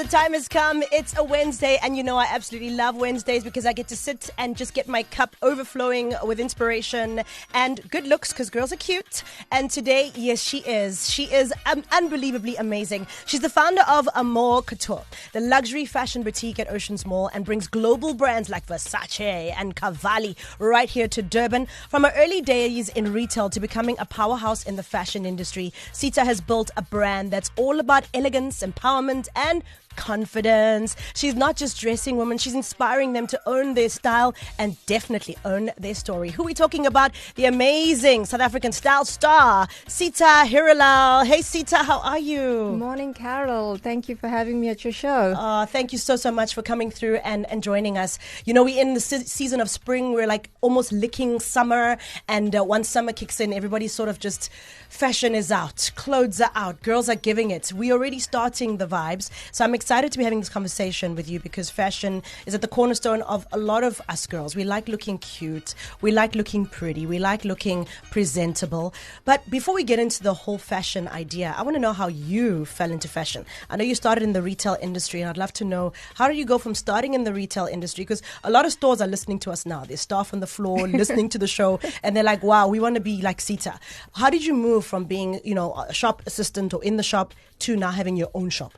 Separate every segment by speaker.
Speaker 1: time has come. It's a Wednesday, and you know I absolutely love Wednesdays because I get to sit and just get my cup overflowing with inspiration and good looks because girls are cute. And today, yes, she is. She is unbelievably amazing. She's the founder of Amour Couture, the luxury fashion boutique at Oceans Mall, and brings global brands like Versace and Cavalli right here to Durban. From her early days in retail to becoming a powerhouse in the fashion industry, Sita has built a brand that's all about elegance, empowerment, and confidence. She's not just dressing women, she's inspiring them to own their style and definitely own their story. Who are we talking about? The amazing South African style star, Sita Hiralal. Hey Sita, how are you?
Speaker 2: Morning, Carol. Thank you for having me at your show.
Speaker 1: Thank you so much for coming through and joining us. You know, we're in the season of spring. We're like almost licking summer, and once summer kicks in, everybody's sort of just, fashion is out, clothes are out, girls are giving it. We're already starting the vibes. So I'm excited to be having this conversation with you because fashion is at the cornerstone of a lot of us girls. We like looking cute, we like looking pretty, we like looking presentable. But before we get into the whole fashion idea, I want to know how you fell into fashion. I know you started in the retail industry, and I'd love to know, how did you go from starting in the retail industry? Because a lot of stores are listening to us now. There's staff on the floor listening to the show, and they're like, wow, we want to be like Sita. How did you move from being, you know, a shop assistant or in the shop to now having your own shop?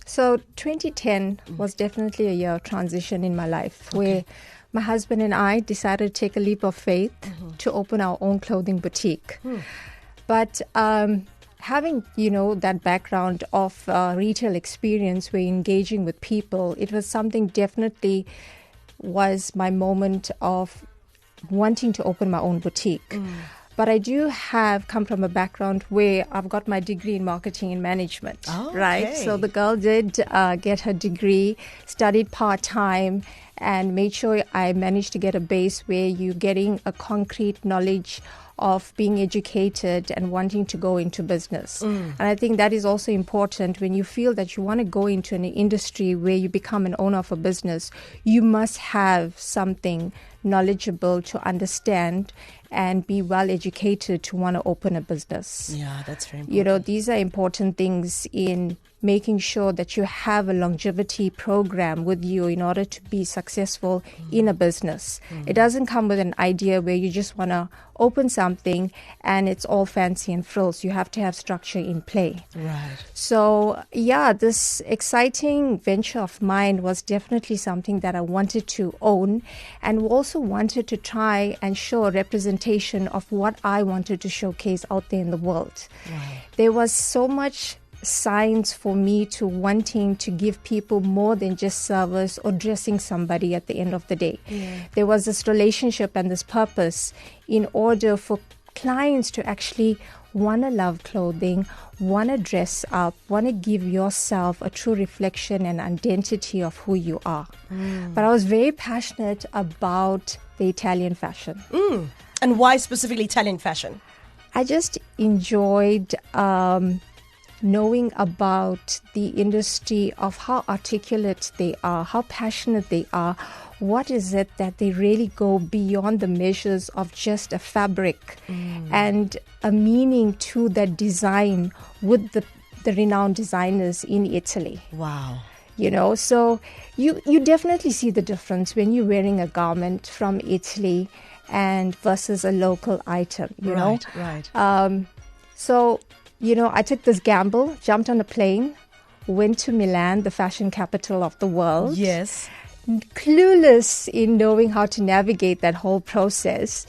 Speaker 2: So 2010 was definitely a year of transition in my life, where my husband and I decided to take a leap of faith to open our own clothing boutique. But having, you know, that background of retail experience where engaging with people, it was something definitely was my moment of wanting to open my own boutique. But I do come from a background where I've got my degree in marketing and management, right? So the girl did get her degree, studied part-time, and made sure I managed to get a base where you're getting a concrete knowledge of being educated and wanting to go into business. And I think that is also important when you feel that you want to go into an industry where you become an owner of a business. You must have something knowledgeable to understand and be well educated to want to open a business.
Speaker 1: Yeah, that's very important.
Speaker 2: You know, these are important things in making sure that you have a longevity program with you in order to be successful in a business. It doesn't come with an idea where you just want to open something and it's all fancy and frills. You have to have structure in play.
Speaker 1: Right.
Speaker 2: So, yeah, this exciting venture of mine was definitely something that I wanted to own, and also wanted to try and show a representation of what I wanted to showcase out there in the world.
Speaker 1: Right.
Speaker 2: There was so much signs for me to wanting to give people more than just service or dressing somebody at the end of the day. There was this relationship and this purpose in order for clients to actually want to love clothing, want to dress up, want to give yourself a true reflection and identity of who you are. But I was very passionate about the Italian fashion.
Speaker 1: And why specifically Italian fashion?
Speaker 2: I just enjoyed knowing about the industry, of how articulate they are, how passionate they are. What is it that they really go beyond the measures of just a fabric and a meaning to that design with the renowned designers in Italy.
Speaker 1: Wow.
Speaker 2: You know, so you definitely see the difference when you're wearing a garment from Italy and versus a local item, you know.
Speaker 1: Right.
Speaker 2: So, you know, I took this gamble, jumped on a plane, went to Milan, the fashion capital of the world.
Speaker 1: Yes.
Speaker 2: Clueless in knowing how to navigate that whole process,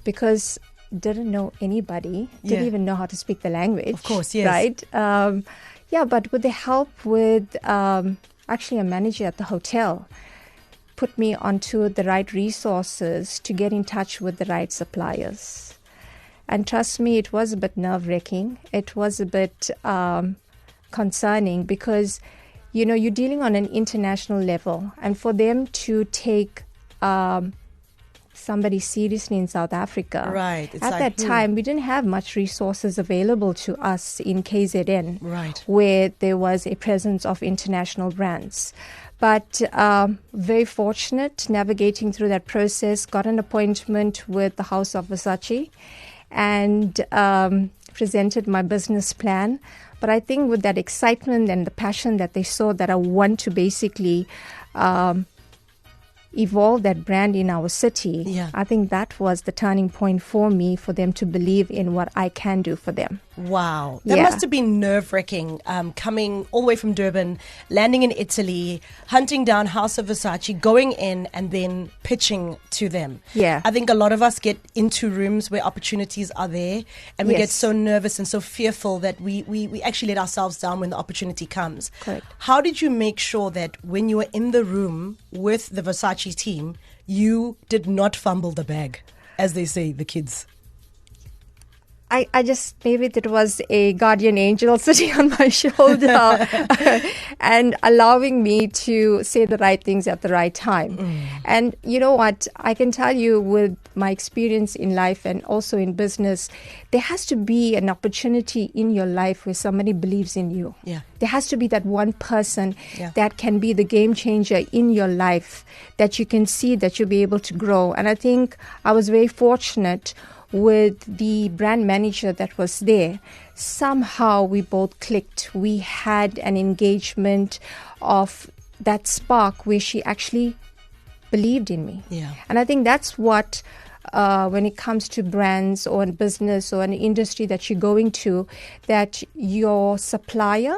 Speaker 2: because didn't know anybody, didn't even know how to speak the language.
Speaker 1: Of course, yes.
Speaker 2: Right? But with the help with actually a manager at the hotel, put me onto the right resources to get in touch with the right suppliers. And trust me, it was a bit nerve-wracking. It was a bit concerning because, you know, you're dealing on an international level. And for them to take somebody seriously in South Africa,
Speaker 1: right.
Speaker 2: At that time, we didn't have much resources available to us in KZN,
Speaker 1: right,
Speaker 2: where there was a presence of international brands. But very fortunate navigating through that process, got an appointment with the House of Versace. And presented my business plan. But I think with that excitement and the passion that they saw that I want to basically evolve that brand in our city, I think that was the turning point for me, for them to believe in what I can do for them.
Speaker 1: Wow. That must have been nerve-wracking, coming all the way from Durban, landing in Italy, hunting down House of Versace, going in and then pitching to them.
Speaker 2: Yeah.
Speaker 1: I think a lot of us get into rooms where opportunities are there and we get so nervous and so fearful that we actually let ourselves down when the opportunity comes.
Speaker 2: Correct.
Speaker 1: How did you make sure that when you were in the room with the Versace team, you did not fumble the bag, as they say, the kids?
Speaker 2: I just, maybe it was a guardian angel sitting on my shoulder and allowing me to say the right things at the right time. And you know what? I can tell you, with my experience in life and also in business, there has to be an opportunity in your life where somebody believes in you.
Speaker 1: Yeah.
Speaker 2: There has to be that one person that can be the game changer in your life, that you can see that you'll be able to grow. And I think I was very fortunate with the brand manager that was there. Somehow we both clicked. We had an engagement of that spark where she actually believed in me.
Speaker 1: Yeah.
Speaker 2: And I think that's what, when it comes to brands or in business or an industry that you're going to, that your supplier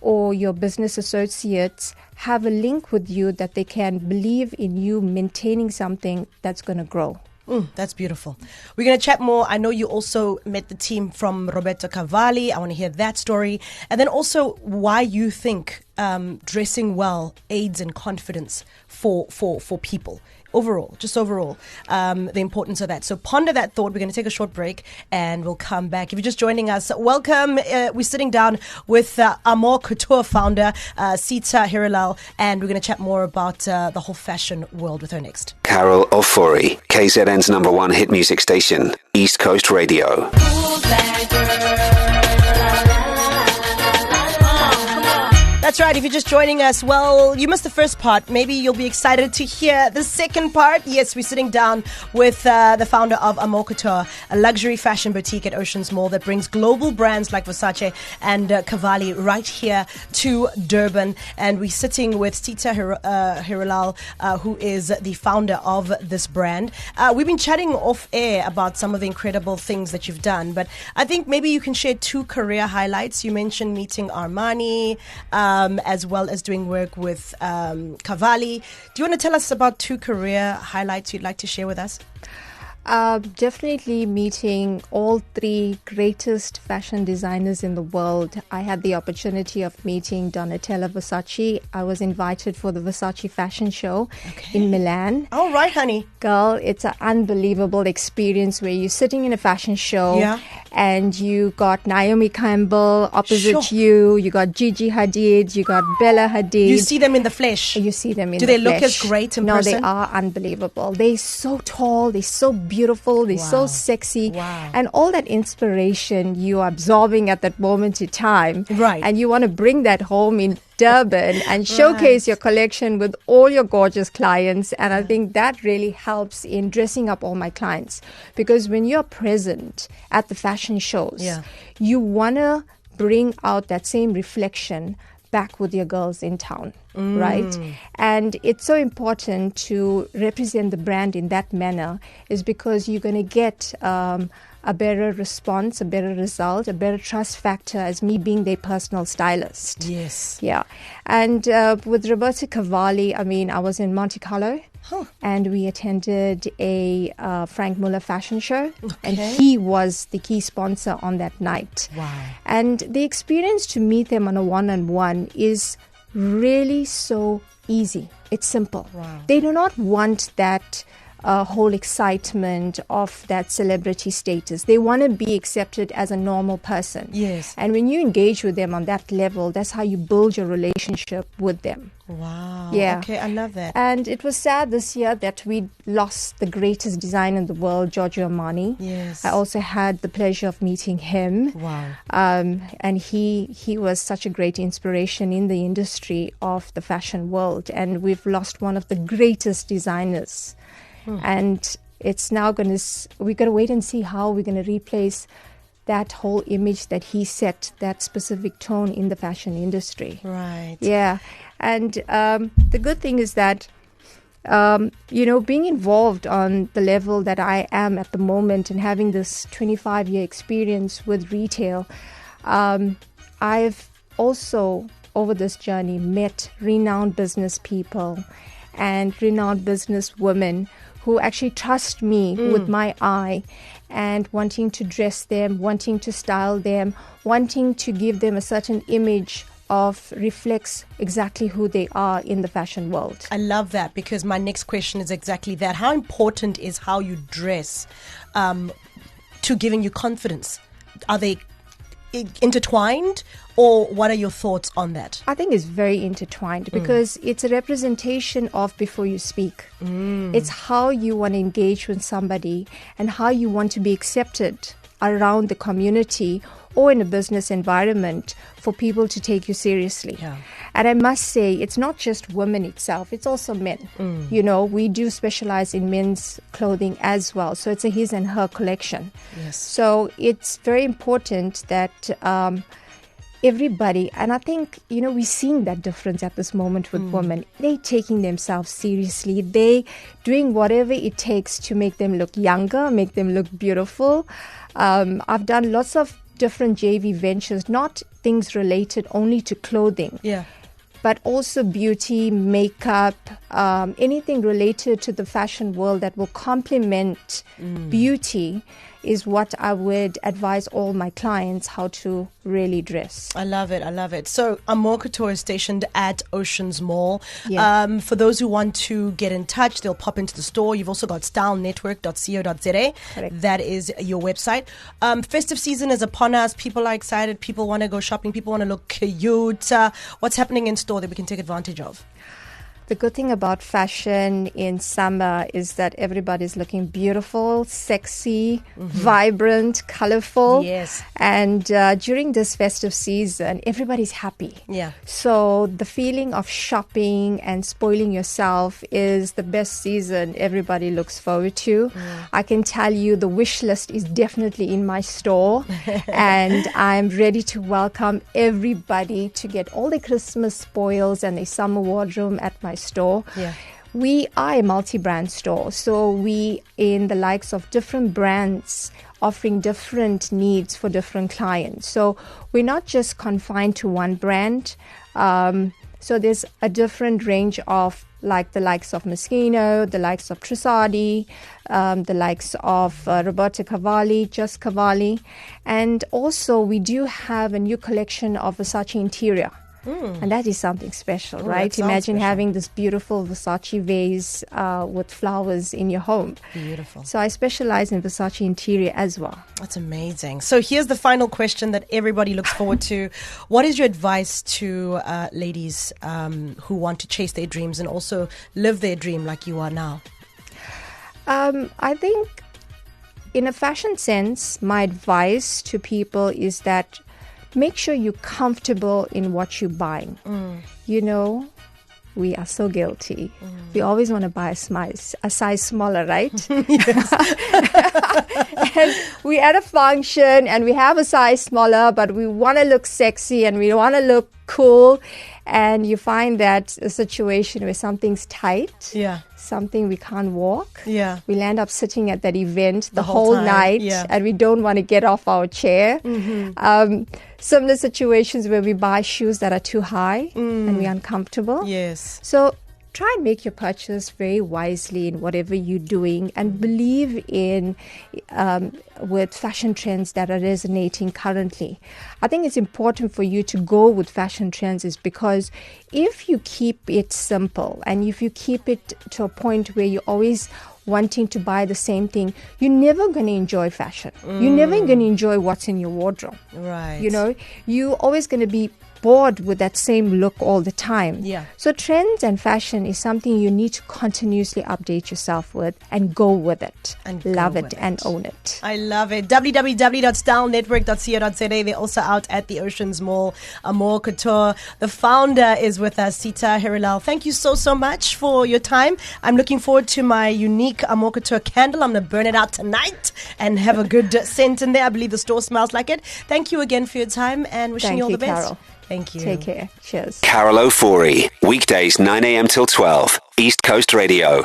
Speaker 2: or your business associates have a link with you, that they can believe in you maintaining something that's going to grow.
Speaker 1: That's beautiful. We're going to chat more. I know you also met the team from Roberto Cavalli. I want to hear that story. And then also why you think dressing well aids in confidence for people. Overall, the importance of that. So ponder that thought. We're going to take a short break and we'll come back. If you're just joining us, welcome. We're sitting down with Amour Couture founder, Sita Hiralal, and we're going to chat more about the whole fashion world with her next.
Speaker 3: Carol Ofori, KZN's #1 hit music station, East Coast Radio.
Speaker 1: That's right. If you're just joining us, well, you missed the first part. Maybe you'll be excited to hear the second part. Yes, we're sitting down with the founder of Amour Couture, a luxury fashion boutique at Oceans Mall that brings global brands like Versace and Cavalli right here to Durban. And we're sitting with Sita Hiralal, who is the founder of this brand. We've been chatting off air about some of the incredible things that you've done, but I think maybe you can share 2 career highlights. You mentioned meeting Armani, as well as doing work with Cavalli. Do you want to tell us about 2 career highlights you'd like to share with us?
Speaker 2: Definitely meeting all 3 greatest fashion designers in the world. I had the opportunity of meeting Donatella Versace. I was invited for the Versace fashion show in Milan.
Speaker 1: All right, honey.
Speaker 2: Girl, it's an unbelievable experience where you're sitting in a fashion show and you got Naomi Campbell opposite you. You got Gigi Hadid. You got Bella Hadid.
Speaker 1: You see them in the flesh.
Speaker 2: You see them in
Speaker 1: Do
Speaker 2: the
Speaker 1: they
Speaker 2: flesh.
Speaker 1: look as great in person?
Speaker 2: No, they are unbelievable. They're so tall. They're so beautiful. They're so sexy.
Speaker 1: Wow.
Speaker 2: And all that inspiration you are absorbing at that moment in time.
Speaker 1: Right.
Speaker 2: And you want to bring that home in Durban and showcase your collection with all your gorgeous clients. And I think that really helps in dressing up all my clients. Because when you're present at the fashion shows, you want to bring out that same reflection back with your girls in town, right? And it's so important to represent the brand in that manner, is because you're going to get a better response, a better result, a better trust factor as me being their personal stylist.
Speaker 1: Yes.
Speaker 2: Yeah. And with Roberto Cavalli, I mean, I was in Monte Carlo. And we attended a Frank Muller fashion show, and he was the key sponsor on that night.
Speaker 1: Wow.
Speaker 2: And the experience to meet them on a one-on-one is really so easy. It's simple.
Speaker 1: Wow.
Speaker 2: They do not want that whole excitement of that celebrity status. They want to be accepted as a normal person.
Speaker 1: Yes.
Speaker 2: And when you engage with them on that level, that's how you build your relationship with them.
Speaker 1: Wow.
Speaker 2: Yeah.
Speaker 1: Okay, I love that.
Speaker 2: And it was sad this year that we lost the greatest designer in the world, Giorgio Armani.
Speaker 1: Yes.
Speaker 2: I also had the pleasure of meeting him.
Speaker 1: Wow.
Speaker 2: And he was such a great inspiration in the industry of the fashion world. And we've lost one of the greatest designers. And it's now we're going to wait and see how we're going to replace that whole image that he set, that specific tone in the fashion industry.
Speaker 1: Right.
Speaker 2: Yeah. And the good thing is that, being involved on the level that I am at the moment and having this 25-year experience with retail, I've also, over this journey, met renowned business people and renowned business women who actually trust me with my eye and wanting to dress them, wanting to style them, wanting to give them a certain image of reflects exactly who they are in the fashion world.
Speaker 1: I love that, because my next question is exactly that. How important is how you dress to giving you confidence? Are they intertwined, or what are your thoughts on that?
Speaker 2: I think it's very intertwined because it's a representation of before you speak. It's how you want to engage with somebody and how you want to be accepted around the community or in a business environment for people to take you seriously.
Speaker 1: Yeah.
Speaker 2: And I must say, it's not just women itself, it's also men. We do specialize in men's clothing as well. So it's a his and her collection.
Speaker 1: Yes.
Speaker 2: So it's very important that everybody, and I think, we're seeing that difference at this moment with women. They taking themselves seriously. They doing whatever it takes to make them look younger, make them look beautiful. I've done lots of different JV ventures, not things related only to clothing.
Speaker 1: Yeah.
Speaker 2: But also beauty, makeup, anything related to the fashion world that will complement beauty is what I would advise all my clients how to really dress.
Speaker 1: I love it. I love it. So Amor Couture is stationed at Oceans Mall.
Speaker 2: Yeah.
Speaker 1: For those who want to get in touch, they'll pop into the store. You've also got stylenetwork.co.za.
Speaker 2: Correct.
Speaker 1: That is your website. Festive season is upon us. People are excited. People want to go shopping. People want to look cute. What's happening in store that we can take advantage of?
Speaker 2: The good thing about fashion in summer is that everybody's looking beautiful, sexy, vibrant, colorful.
Speaker 1: Yes.
Speaker 2: And during this festive season, everybody's happy.
Speaker 1: Yeah.
Speaker 2: So the feeling of shopping and spoiling yourself is the best season everybody looks forward to. I can tell you the wish list is definitely in my store and I'm ready to welcome everybody to get all the Christmas spoils and the summer wardrobe at my store.
Speaker 1: Yeah.
Speaker 2: We are a multi-brand store, so we in the likes of different brands offering different needs for different clients. So we're not just confined to one brand. So there's a different range of like the likes of Moschino, the likes of Trussardi, the likes of Roberto Cavalli, Just Cavalli. And also we do have a new collection of Versace interior. And that is something special, right? Imagine having this beautiful Versace vase with flowers in your home.
Speaker 1: Beautiful.
Speaker 2: So I specialize in Versace interior as well.
Speaker 1: That's amazing. So here's the final question that everybody looks forward to. What is your advice to ladies who want to chase their dreams and also live their dream like you are now?
Speaker 2: I think in a fashion sense, my advice to people is that make sure you're comfortable in what you're buying. We are so guilty. We always want to buy a size smaller, right? And we're at a function and we have a size smaller, but we want to look sexy and we want to look cool. And you find that a situation where something's tight, something we can't walk.
Speaker 1: Yeah.
Speaker 2: We'll end up sitting at that event the whole
Speaker 1: time,
Speaker 2: night
Speaker 1: yeah.
Speaker 2: and we don't want to get off our chair. Similar situations where we buy shoes that are too high and we're uncomfortable.
Speaker 1: Yes.
Speaker 2: So try and make your purchase very wisely in whatever you're doing and believe in with fashion trends that are resonating currently. I think it's important for you to go with fashion trends is because if you keep it simple and if you keep it to a point where you're always wanting to buy the same thing, you're never going to enjoy fashion. You're never going to enjoy what's in your wardrobe.
Speaker 1: Right.
Speaker 2: You're always going to be bored with that same look all the time.
Speaker 1: Yeah.
Speaker 2: So trends and fashion is something you need to continuously update yourself with and go with it.
Speaker 1: And
Speaker 2: love
Speaker 1: go
Speaker 2: it
Speaker 1: with
Speaker 2: and
Speaker 1: it.
Speaker 2: own it.
Speaker 1: I love it. www.stylenetwork.co.za. They're also out at the Oceans Mall, Amor Couture. The founder is with us, Sita Hiralal. Thank you so much for your time. I'm looking forward to my unique Amor Couture candle. I'm going to burn it out tonight and have a good scent in there. I believe the store smells like it. Thank you again for your time and wishing you all the best.
Speaker 2: Carol.
Speaker 1: Thank you.
Speaker 2: Take care. Cheers.
Speaker 3: Carol Ofori, weekdays 9 a.m. till 12, East Coast Radio.